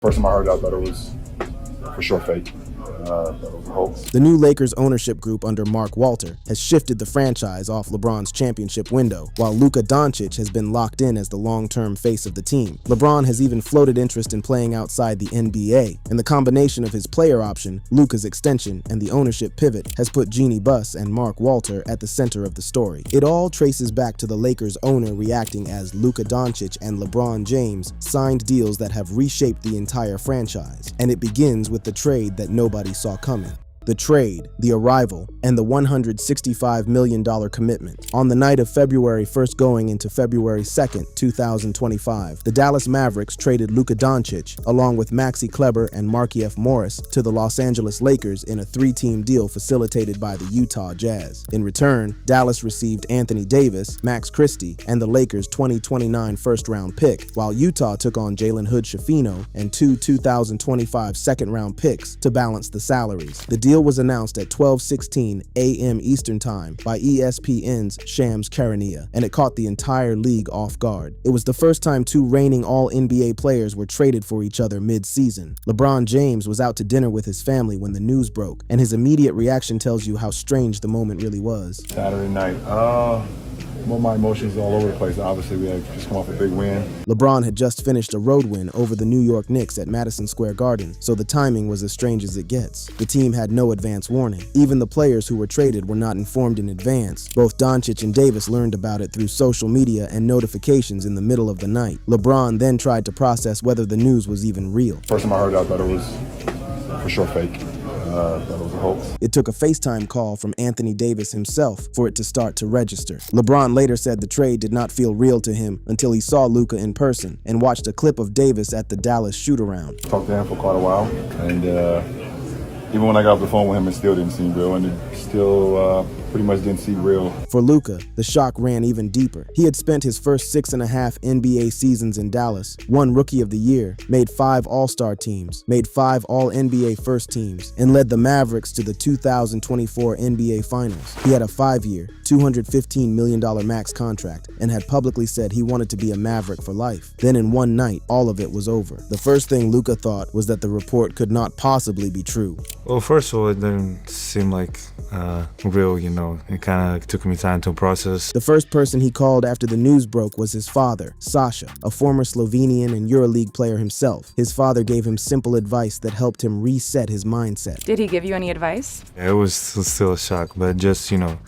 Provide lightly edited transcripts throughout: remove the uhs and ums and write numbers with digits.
First time I heard it, I thought it was for sure fake. That was a hoax. The new Lakers ownership group under Mark Walter has shifted the franchise off LeBron's championship window, while Luka Dončić has been locked in as the long-term face of the team. LeBron has even floated interest in playing outside the NBA, and the combination of his player option, Luka's extension, and the ownership pivot has put Jeannie Buss and Mark Walter at the center of the story. It all traces back to the Lakers owner reacting as Luka Dončić and LeBron James signed deals that have reshaped the entire franchise, and it begins with the trade that nobody saw coming. The trade, the arrival, and the $165 million commitment. On the night of February 1st going into February 2nd, 2025, the Dallas Mavericks traded Luka Dončić, along with Maxi Kleber and Markieff Morris, to the Los Angeles Lakers in a three-team deal facilitated by the Utah Jazz. In return, Dallas received Anthony Davis, Max Christie, and the Lakers' 2029 first-round pick, while Utah took on Jalen Hood-Schifino and two 2025 second-round picks to balance the salaries. The deal was announced at 12:16 a.m. Eastern Time by ESPN's Shams Charania, and it caught the entire league off guard. It was the first time two reigning All-NBA players were traded for each other mid-season. LeBron James was out to dinner with his family when the news broke, and his immediate reaction tells you how strange the moment really was. Saturday night, well, my emotions all over the place. Obviously, we had just come off a big win. LeBron had just finished a road win over the New York Knicks at Madison Square Garden, so the timing was as strange as it gets. The team had no advance warning. Even the players who were traded were not informed in advance. Both Dončić and Davis learned about it through social media and notifications in the middle of the night. LeBron then tried to process whether the news was even real. First time I heard it, I thought it was for sure fake. That was a hoax. It took a FaceTime call from Anthony Davis himself for it to start to register. LeBron later said the trade did not feel real to him until he saw Luka in person and watched a clip of Davis at the Dallas shoot-around. Talked to him for quite a while, and even when I got off the phone with him, it still didn't seem real, and it still pretty much didn't seem real. For Luka, the shock ran even deeper. He had spent his first 6.5 NBA seasons in Dallas, won Rookie of the Year, made 5 All-Star teams, made 5 All-NBA first teams, and led the Mavericks to the 2024 NBA Finals. He had a 5-year, $215 million max contract and had publicly said he wanted to be a Maverick for life. Then in one night, all of it was over. The first thing Luka thought was that the report could not possibly be true. Well, first of all, it didn't seem like real, you know. It kind of took me time to process. The first person he called after the news broke was his father, Sasha, a former Slovenian and EuroLeague player himself. His father gave him simple advice that helped him reset his mindset. Did he give you any advice? It was still a shock, but just, you know,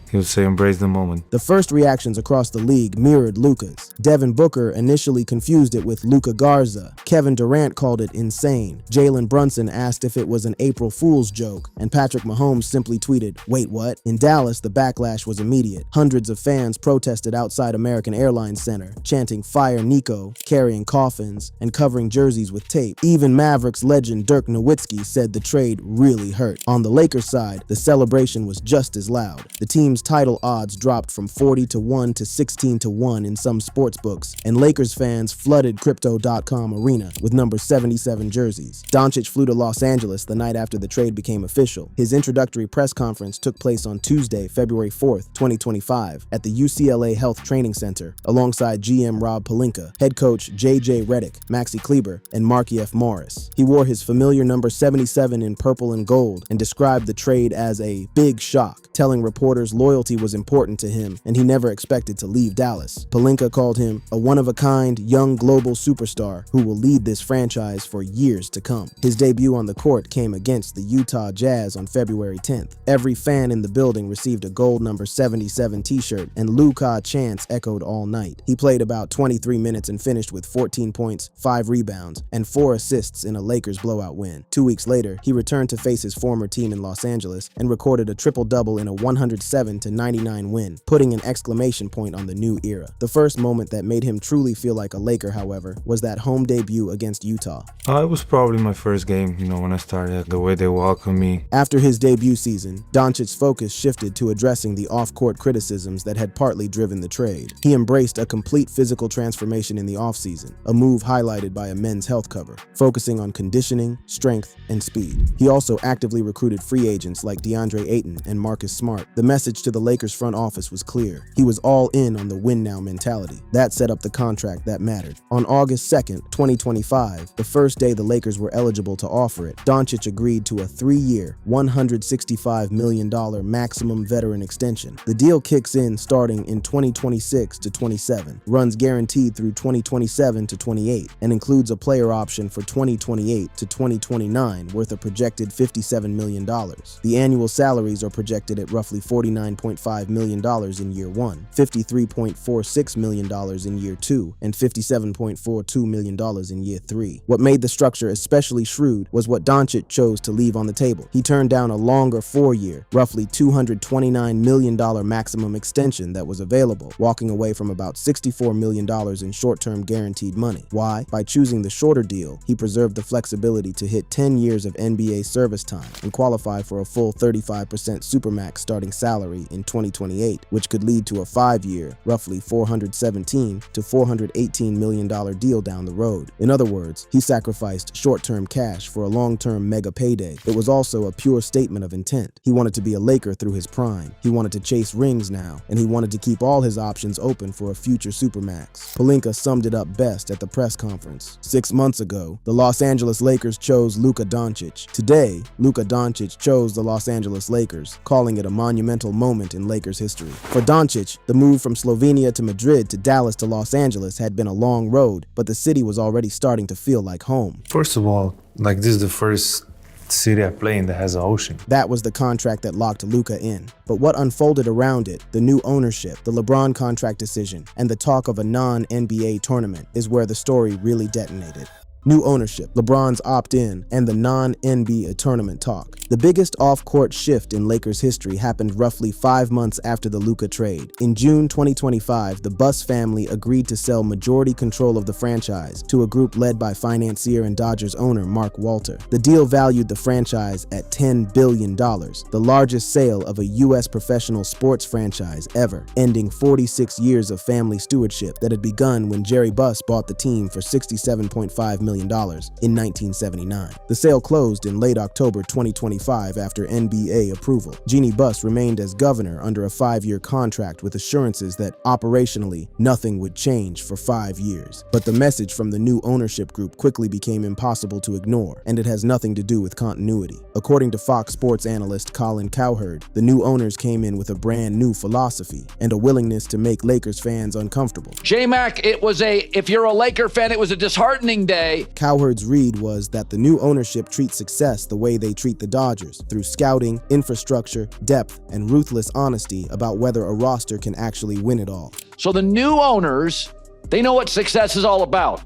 he would say embrace the moment. The first reactions across the league mirrored Luka's. Devin Booker initially confused it with Luka Garza. Kevin Durant called it insane. Jalen Brunson asked if it was an April Fool's joke, and Patrick Mahomes simply tweeted, "Wait, what?" In Dallas, the backlash was immediate. Hundreds of fans protested outside American Airlines Center, chanting "Fire Nico," carrying coffins, and covering jerseys with tape. Even Mavericks legend Dirk Nowitzki said the trade really hurt. On the Lakers side, the celebration was just as loud. The team's title odds dropped from 40-1 to 16-1 in some sports books, and Lakers fans flooded Crypto.com arena with number 77 jerseys. Dončić flew to Los Angeles the night after the trade became official. His introductory press conference took place on Tuesday, February 4th, 2025, at the UCLA Health Training Center, alongside GM Rob Pelinka, head coach JJ Redick, Maxi Kleber, and Markieff Morris. He wore his familiar number 77 in purple and gold and described the trade as a big shock, telling reporters loyalty was important to him and he never expected to leave Dallas. Pelinka called him a one-of-a-kind young global superstar who will lead this franchise for years to come. His debut on the court came against the Utah Jazz on February 10th. Every fan in the building received a gold number 77 t-shirt, and Luka chants echoed all night. He played about 23 minutes and finished with 14 points, 5 rebounds, and 4 assists in a Lakers blowout win. 2 weeks later, he returned to face his former team in Los Angeles and recorded a triple-double in a 107-99 win, putting an exclamation point on the new era. The first moment that made him truly feel like a Laker, however, was that home debut against Utah. It was probably my first game, you know, when I started, the way they welcomed me. After his debut season, Dončić's focus shifted to addressing the off-court criticisms that had partly driven the trade. He embraced a complete physical transformation in the offseason, a move highlighted by a men's health cover, focusing on conditioning, strength, and speed. He also actively recruited free agents like DeAndre Ayton and Marcus Smart. The message to to the Lakers front office was clear. He was all in on the win-now mentality. That set up the contract that mattered. On August 2nd, 2025, the first day the Lakers were eligible to offer it, Dončić agreed to a 3-year, $165 million maximum veteran extension. The deal kicks in starting in 2026 to 27, runs guaranteed through 2027 to 28, and includes a player option for 2028 to 2029 worth a projected $57 million. The annual salaries are projected at roughly $49.5 million in year 1, $53.46 million in year 2, and $57.42 million in year 3. What made the structure especially shrewd was what Dončić chose to leave on the table. He turned down a longer 4-year, roughly $229 million maximum extension that was available, walking away from about $64 million in short-term guaranteed money. Why? By choosing the shorter deal, he preserved the flexibility to hit 10 years of NBA service time and qualify for a full 35% Supermax starting salary in 2028, which could lead to a 5-year, roughly $417 to $418 million deal down the road. In other words, he sacrificed short-term cash for a long-term mega payday. It was also a pure statement of intent. He wanted to be a Laker through his prime. He wanted to chase rings now, and he wanted to keep all his options open for a future Supermax. Pelinka summed it up best at the press conference. 6 months ago, the Los Angeles Lakers chose Luka Dončić. Today, Luka Dončić chose the Los Angeles Lakers, calling it a monumental moment in Lakers history. For Dončić, the move from Slovenia to Madrid to Dallas to Los Angeles had been a long road, but the city was already starting to feel like home. First of all, like this is the first city I play in that has an ocean. That was the contract that locked Luka in. But what unfolded around it, the new ownership, the LeBron contract decision, and the talk of a non-NBA tournament is where the story really detonated. New ownership, LeBron's opt-in, and the non-NBA tournament talk. The biggest off-court shift in Lakers history happened roughly 5 months after the Luka trade. In June 2025, the Buss family agreed to sell majority control of the franchise to a group led by financier and Dodgers owner Mark Walter. The deal valued the franchise at $10 billion, the largest sale of a U.S. professional sports franchise ever, ending 46 years of family stewardship that had begun when Jerry Buss bought the team for $67.5 million in 1979. The sale closed in late October 2025 after NBA approval. Jeannie Buss remained as governor under a 5-year contract with assurances that operationally nothing would change for 5 years. But the message from the new ownership group quickly became impossible to ignore, and it has nothing to do with continuity. According to Fox Sports analyst Colin Cowherd, the new owners came in with a brand new philosophy and a willingness to make Lakers fans uncomfortable. J-Mac, if you're a Laker fan, it was a disheartening day. Cowherd's read was that the new ownership treats success the way they treat the Dodgers, through scouting, infrastructure, depth, and ruthless honesty about whether a roster can actually win it all. So the new owners, they know what success is all about.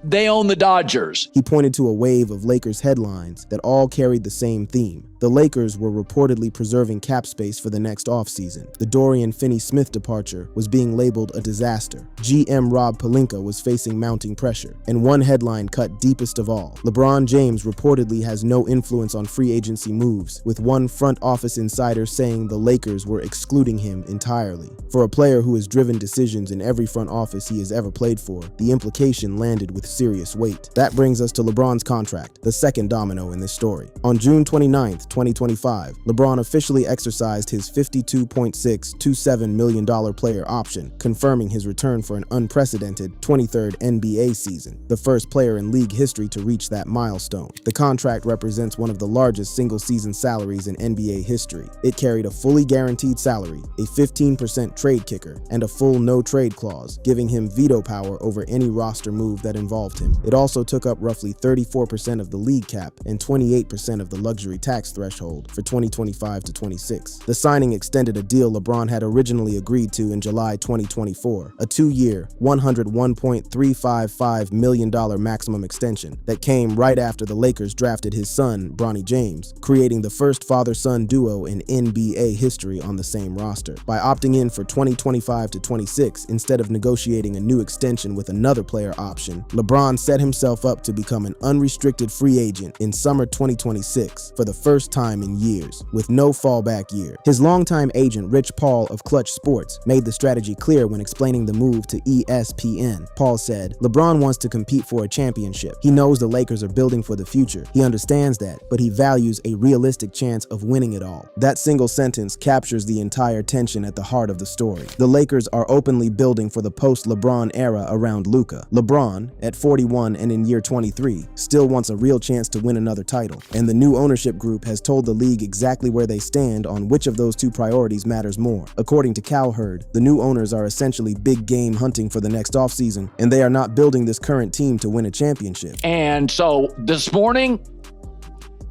They own the Dodgers. He pointed to a wave of Lakers headlines that all carried the same theme. The Lakers were reportedly preserving cap space for the next offseason. The Dorian Finney-Smith departure was being labeled a disaster. GM Rob Pelinka was facing mounting pressure. And one headline cut deepest of all. LeBron James reportedly has no influence on free agency moves, with one front office insider saying the Lakers were excluding him entirely. For a player who has driven decisions in every front office he has ever played for, the implication landed with serious weight. That brings us to LeBron's contract, the second domino in this story. On June 29th, 2025, LeBron officially exercised his $52.627 million player option, confirming his return for an unprecedented 23rd NBA season, the first player in league history to reach that milestone. The contract represents one of the largest single-season salaries in NBA history. It carried a fully guaranteed salary, a 15% trade kicker, and a full no-trade clause, giving him veto power over any roster move that involved him. It also took up roughly 34% of the league cap and 28% of the luxury tax threshold for 2025 to 26. The signing extended a deal LeBron had originally agreed to in July 2024, a 2-year, $101.355 million maximum extension that came right after the Lakers drafted his son, Bronny James, creating the first father-son duo in NBA history on the same roster. By opting in for 2025 to 26 instead of negotiating a new extension with another player option, LeBron set himself up to become an unrestricted free agent in summer 2026 for the first first time in years, with no fallback year. His longtime agent, Rich Paul of Clutch Sports, made the strategy clear when explaining the move to ESPN. Paul said, "LeBron wants to compete for a championship. He knows the Lakers are building for the future. He understands that, but he values a realistic chance of winning it all." That single sentence captures the entire tension at the heart of the story. The Lakers are openly building for the post-LeBron era around Luka. LeBron, at 41 and in year 23, still wants a real chance to win another title, and the new ownership group has told the league exactly where they stand on which of those two priorities matters more. According to Cowherd, the new owners are essentially big game hunting for the next offseason, and they are not building this current team to win a championship. And so this morning,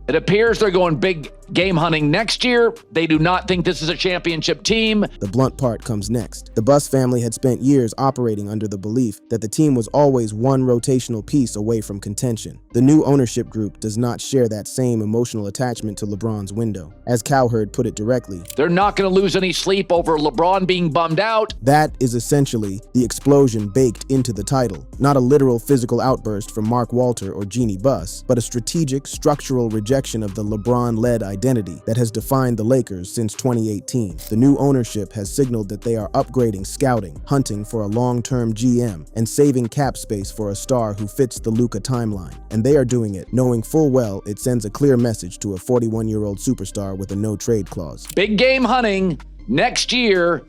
it appears they're going big game hunting next year. They do not think this is a championship team. The blunt part comes next. The Buss family had spent years operating under the belief that the team was always one rotational piece away from contention. The new ownership group does not share that same emotional attachment to LeBron's window. As Cowherd put it directly, they're not going to lose any sleep over LeBron being bummed out. That is essentially the explosion baked into the title. Not a literal physical outburst from Mark Walter or Jeannie Buss, but a strategic, structural rejection of the LeBron-led identity that has defined the Lakers since 2018. The new ownership has signaled that they are upgrading scouting, hunting for a long-term GM, and saving cap space for a star who fits the Luka timeline. And they are doing it knowing full well it sends a clear message to a 41-year-old superstar with a no-trade clause. Big game hunting next year,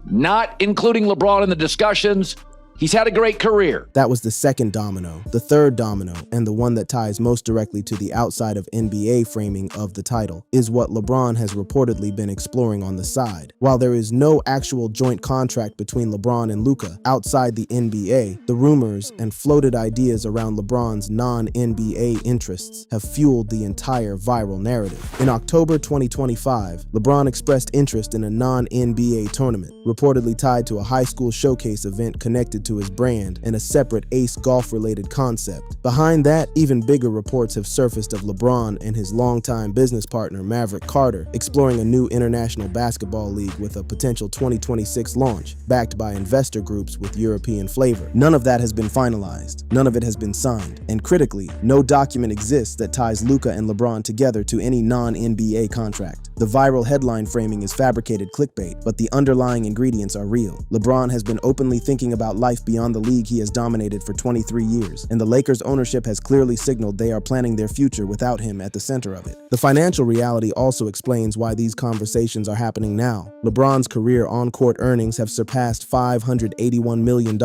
not including LeBron in the discussions. He's had a great career. That was the second domino. The third domino, and the one that ties most directly to the outside of NBA framing of the title, is what LeBron has reportedly been exploring on the side. While there is no actual joint contract between LeBron and Luka outside the NBA, the rumors and floated ideas around LeBron's non-NBA interests have fueled the entire viral narrative. In October 2025, LeBron expressed interest in a non-NBA tournament, reportedly tied to a high school showcase event connected to his brand and a separate Ace golf-related concept. Behind that, even bigger reports have surfaced of LeBron and his longtime business partner Maverick Carter exploring a new international basketball league with a potential 2026 launch, backed by investor groups with European flavor. None of that has been finalized. None of it has been signed. And critically, no document exists that ties Luka and LeBron together to any non-NBA contract. The viral headline framing is fabricated clickbait, but the underlying ingredients are real. LeBron has been openly thinking about life beyond the league he has dominated for 23 years, and the Lakers' ownership has clearly signaled they are planning their future without him at the center of it. The financial reality also explains why these conversations are happening now. LeBron's career on-court earnings have surpassed $581 million,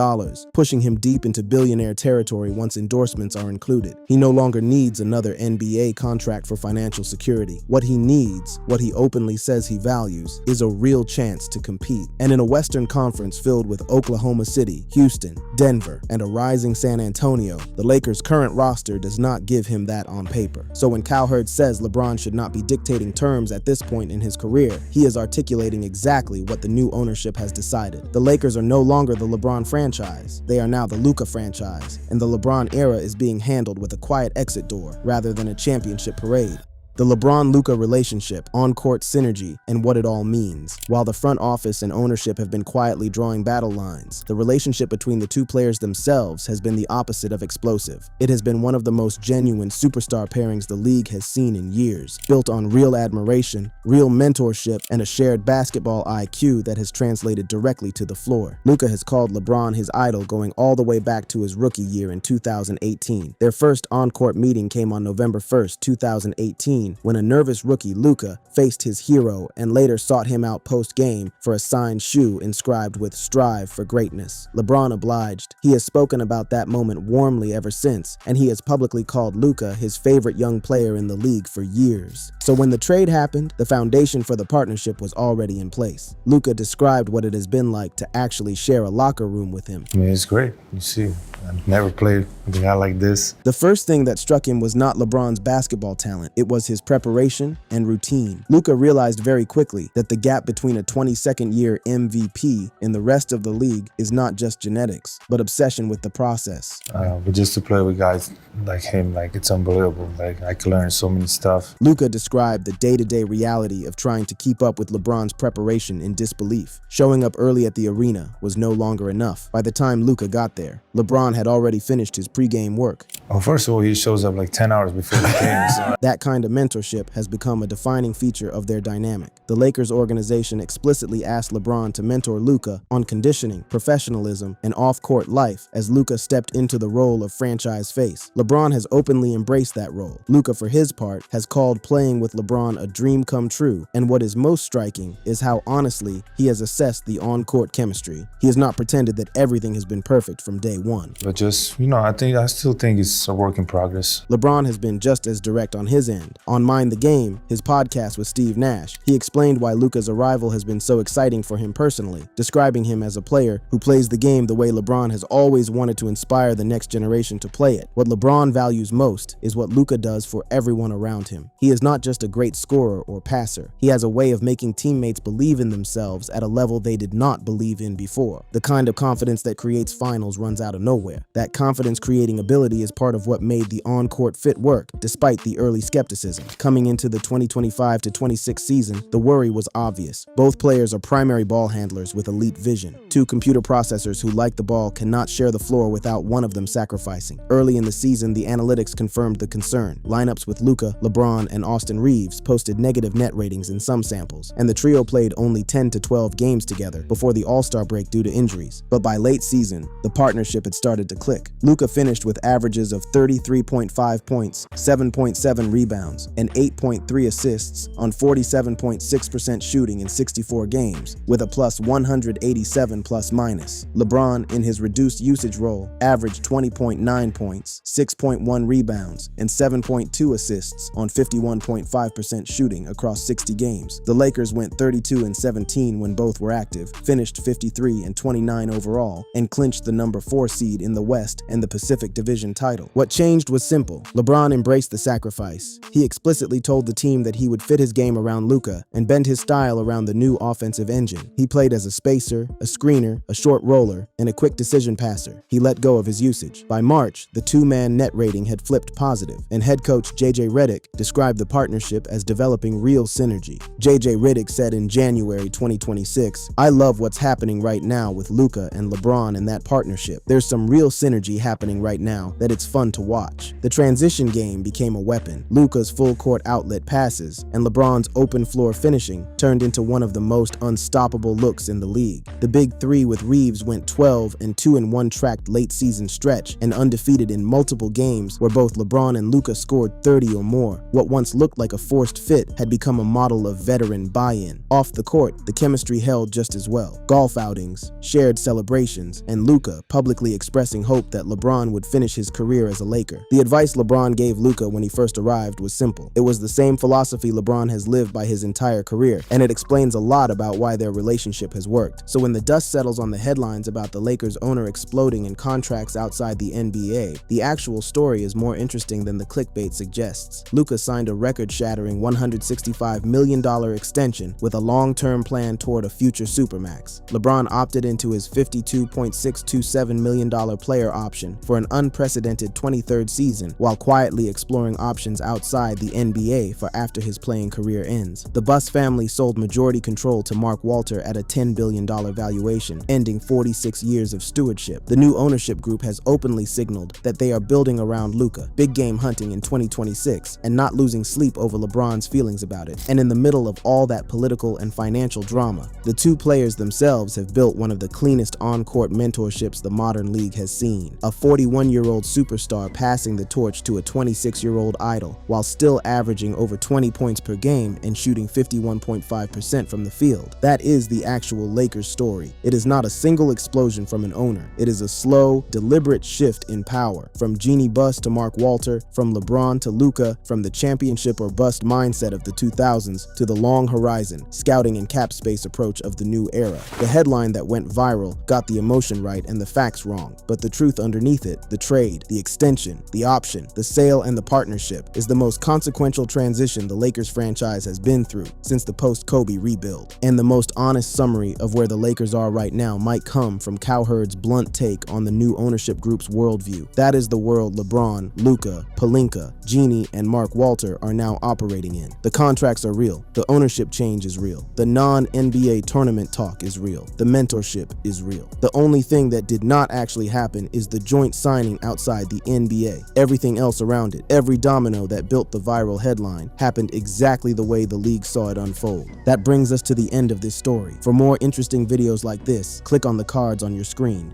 pushing him deep into billionaire territory once endorsements are included. He no longer needs another NBA contract for financial security. What he needs, what he openly says he values, is a real chance to compete. And in a Western Conference filled with Oklahoma City, Houston, Denver, and a rising San Antonio, the Lakers' current roster does not give him that on paper. So when Cowherd says LeBron should not be dictating terms at this point in his career, he is articulating exactly what the new ownership has decided. The Lakers are no longer the LeBron franchise. They are now the Luka franchise, and the LeBron era is being handled with a quiet exit door rather than a championship parade. The LeBron-Luka relationship, on-court synergy, and what it all means. While the front office and ownership have been quietly drawing battle lines, the relationship between the two players themselves has been the opposite of explosive. It has been one of the most genuine superstar pairings the league has seen in years, built on real admiration, real mentorship, and a shared basketball IQ that has translated directly to the floor. Luka has called LeBron his idol going all the way back to his rookie year in 2018. Their first on-court meeting came on November 1st, 2018, when a nervous rookie, Luka, faced his hero and later sought him out post-game for a signed shoe inscribed with "Strive for Greatness." LeBron obliged. He has spoken about that moment warmly ever since, and he has publicly called Luka his favorite young player in the league for years. So when the trade happened, the foundation for the partnership was already in place. Luka described what it has been like to actually share a locker room with him. I mean, it's great. You see, I've never played with a guy like this. The first thing that struck him was not LeBron's basketball talent. It was his preparation and routine. Luka realized very quickly that the gap between a 22nd-year MVP and the rest of the league is not just genetics, but obsession with the process. But just to play with guys like him, like, it's unbelievable. Like, I can learn so many stuff. Luka described the day-to-day reality of trying to keep up with LeBron's preparation in disbelief. Showing up early at the arena was no longer enough. By the time Luka got there, LeBron LeBron had already finished his pregame work. Well, first of all, he shows up like 10 hours before the game. So. That kind of mentorship has become a defining feature of their dynamic. The Lakers organization explicitly asked LeBron to mentor Luka on conditioning, professionalism, and off-court life as Luka stepped into the role of franchise face. LeBron has openly embraced that role. Luka, for his part, has called playing with LeBron a dream come true, and what is most striking is how honestly he has assessed the on-court chemistry. He has not pretended that everything has been perfect from day one. But just, I still think it's a work in progress. LeBron has been just as direct on his end. On Mind the Game, his podcast with Steve Nash, he explained why Luka's arrival has been so exciting for him personally, describing him as a player who plays the game the way LeBron has always wanted to inspire the next generation to play it. What LeBron values most is what Luka does for everyone around him. He is not just a great scorer or passer. He has a way of making teammates believe in themselves at a level they did not believe in before. The kind of confidence that creates finals runs out of nowhere. That confidence-creating ability is part of what made the on-court fit work, despite the early skepticism. Coming into the 2025-26 season, the worry was obvious. Both players are primary ball handlers with elite vision. Two computer processors who like the ball cannot share the floor without one of them sacrificing. Early in the season, the analytics confirmed the concern. Lineups with Luka, LeBron, and Austin Reeves posted negative net ratings in some samples, and the trio played only 10 to 12 games together before the All-Star break due to injuries. But by late season, the partnership had started to click. Luka finished with averages of 33.5 points, 7.7 rebounds, and 8.3 assists on 47.6% shooting in 64 games, with a plus 187 plus minus. LeBron, in his reduced usage role, averaged 20.9 points, 6.1 rebounds, and 7.2 assists on 51.5% shooting across 60 games. The Lakers went 32-17 when both were active, finished 53-29 overall, and clinched the number 4 seed in the West and the Pacific Division title. What changed was simple. LeBron embraced the sacrifice. He explicitly told the team that he would fit his game around Luka and bend his style around the new offensive engine. He played as a spacer, a screener, a short roller, and a quick decision passer. He let go of his usage. By March, the two-man net rating had flipped positive, and head coach J.J. Redick described the partnership as developing real synergy. J.J. Redick said in January 2026, "I love what's happening right now with Luka and LeBron and that partnership. There's some real synergy happening right now that it's fun to watch." The transition game became a weapon. Luka's full-court outlet passes and LeBron's open floor finishing turned into one of the most unstoppable looks in the league. The big three with Reeves went 12 and 2-1 tracked late-season stretch and undefeated in multiple games where both LeBron and Luka scored 30 or more. What once looked like a forced fit had become a model of veteran buy-in. Off the court, the chemistry held just as well. Golf outings, shared celebrations, and Luka publicly expressing hope that LeBron would finish his career as a Laker. The advice LeBron gave Luka when he first arrived was simple. It was the same philosophy LeBron has lived by his entire career, and it explains a lot about why their relationship has worked. So when the dust settles on the headlines about the Lakers owner exploding in contracts outside the NBA, the actual story is more interesting than the clickbait suggests. Luka signed a record-shattering $165 million extension with a long-term plan toward a future supermax. LeBron opted into his $52.627 million player option for an unprecedented 23rd season while quietly exploring options outside the NBA for after his playing career ends. The Buss family sold majority control to Mark Walter at a $10 billion valuation, ending 46 years of stewardship. The new ownership group has openly signaled that they are building around Luka, big game hunting in 2026, and not losing sleep over LeBron's feelings about it. And in the middle of all that political and financial drama, the two players themselves have built one of the cleanest on-court mentorships the modern league has seen. A 41-year-old superstar passing the torch to a 26-year-old idol, while still averaging over 20 points per game and shooting 51.5% from the field. That is the actual Lakers story. It is not a single explosion from an owner. It is a slow, deliberate shift in power. From Jeanie Buss to Mark Walter, from LeBron to Luka, from the championship or bust mindset of the 2000s to the long horizon, scouting and cap space approach of the new era. The headline that went viral got the emotion right and the facts wrong, but the truth underneath it, the trade, the extension, the option, the sale, and the partnership is the most consequential transition the Lakers franchise has been through since the post-Kobe rebuild. And the most honest summary of where the Lakers are right now might come from Cowherd's blunt take on the new ownership group's worldview. That is the world LeBron, Luka, Pelinka, Jeanie, and Mark Walter are now operating in. The contracts are real. The ownership change is real. The non-NBA tournament talk is real. The mentorship is real. The only thing that did not actually happen is the joint signing outside the NBA. Everything else around it, every domino that built the viral headline, happened exactly the way the league saw it unfold. That brings us to the end of this story. For more interesting videos like this, click on the cards on your screen.